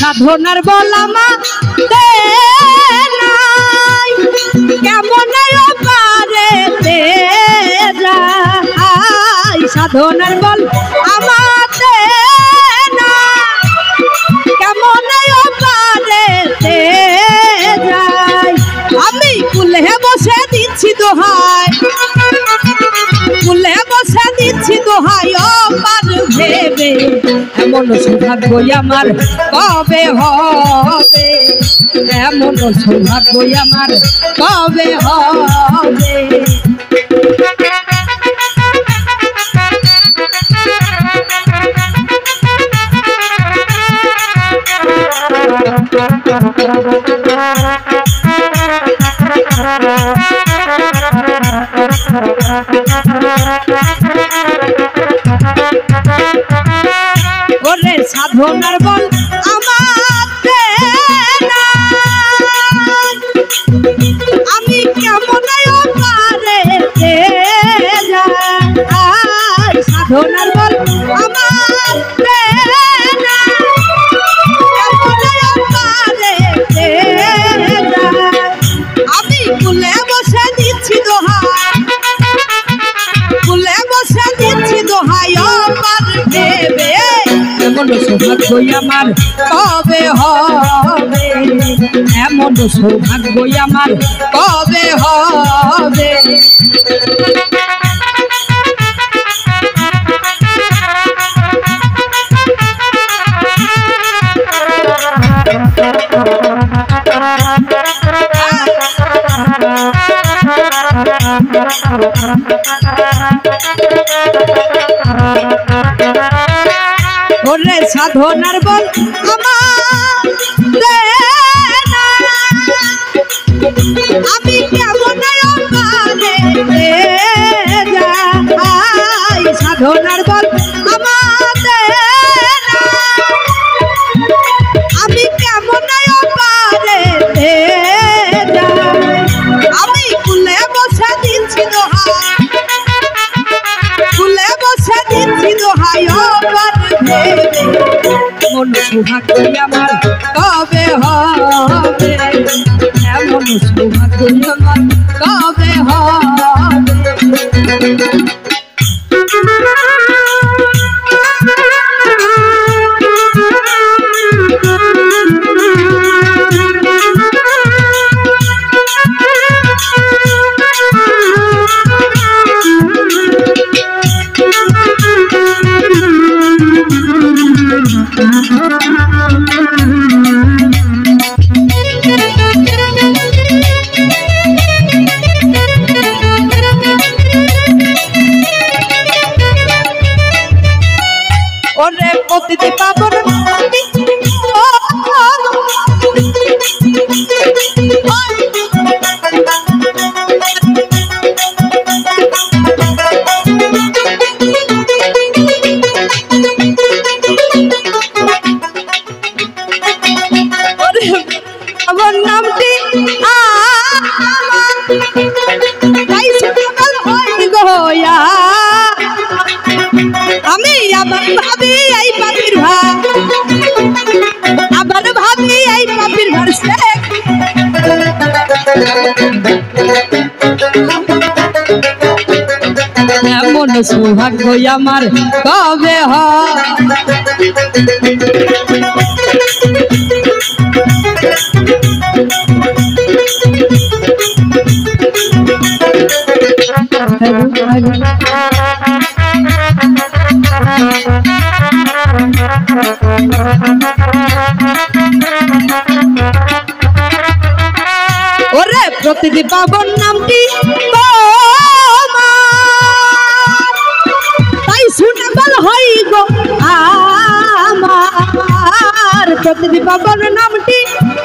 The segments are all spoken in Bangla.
সাধনার বলামা নাই কেমন পারে যাই সাধনার বল আমাতে না কেমন পারে যাই আমি কুলে বসে দিচ্ছি দোহাই কুলে বসে দিচ্ছি দোহাই পার ভেবে এমন সৌভাগ্য আমার কবে হবে এমন সৌভাগ্য আমার কবে হবে ওরে সাধনার বল আমাতে আমি কেমন পারে যাই সাধনার বল আমাতে আমি কুলে বসে দিচ্ছি দোহাই কুলে বসে দিচ্ছি দোহাই পার ভেবে এমন সৌভাগ্য আমার কবে হবে এমন সৌভাগ্য আমার কবে হবে ওরে সাধনার বল আমি কেমন যাই সাধনার বল আমি কেমন পারে আমি কুলে বসে দিচ্ছি দোহাই কুলে বসে দিচ্ছি দোহাই এমন সৌভাগ্য আমার কবে হবে এমন সৌভাগ্য আমার কবে হবে ওরে প্রতিটি পাবন আমার নামটি আমি আবার ভাবি এই পাপির ভাই আবার ভাবি এই পাপির ভার এমন সৌভাগ্য আমার কবে হয় ওরে প্রতিটি পাবন নামটি তাই শুনে বল হই গো আমার প্রতিটি পাবন নামটি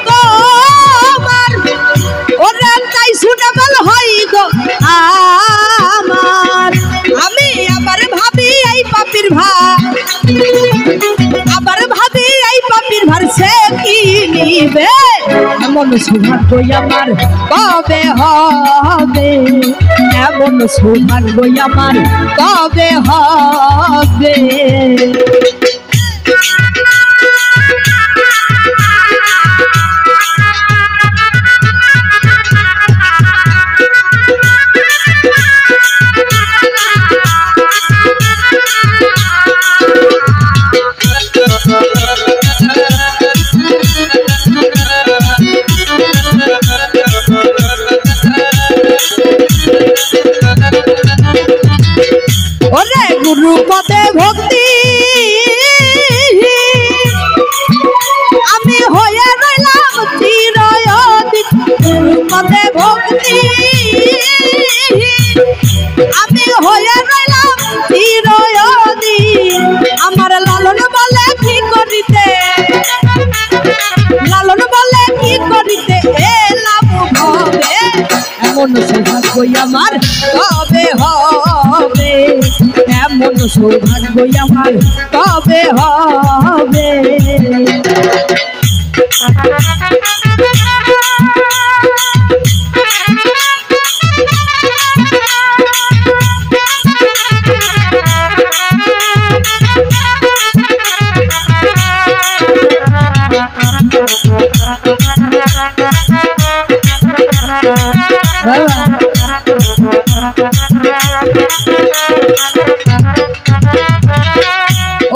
তোমার ওরে তাই শুনে বল হই গো আমার আমি আবার ভাবি এই পাপির ভাই আবার ভাবি এই পাপির ভার সে কি নিবে এমন সৌভাগ্য আমার কবে হবে এমন সৌভাগ্য আমার কবে হবে পদে ভক্তি আমি হয়ে রইলাম চিরদিন গুরু পদে ভক্তি আমি হয়ে রইলাম চিরদিন আমার লালন বলে কি করিতে লালন বলে কি করিতে এলাম হবে এমন সৌভাগ্য আমার কবে হবে এমন সৌভাগ্য আমার কবে হবে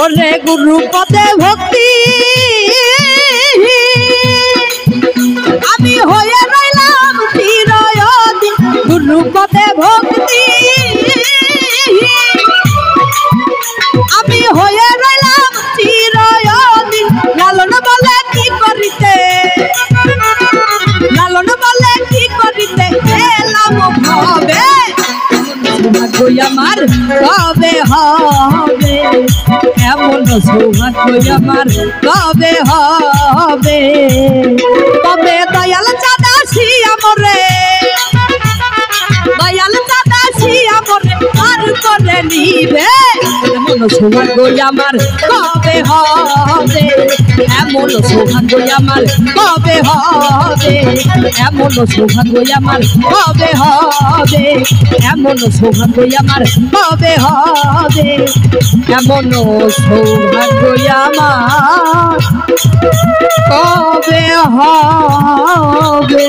ওরে গুরু পদে ভক্তি আমি হয়ে রইলাম চিরদিন গুরু পদে ভক্তি আমি হয়ে রইলাম চিরদিন লালন বলে কি করিতে লালন বলে কি করিতে এলাম হবে সৌভাগ্য আমার কবে হবে এমন সৌভাগ্য আমার কবে হবে কবে দয়াল চাঁদা শিয়ামরে দয়াল চাঁদা শিয়ামরে আর করে নিবে এমন সৌভাগ্য আমার কবে হবে এমন সৌভাগ্য আমার কবে হবে এমন সৌভাগ্য আমার কবে হবে এমন সৌভাগ্য আমার কবে হবে এমন সৌভাগ্য আমার কবে হবে।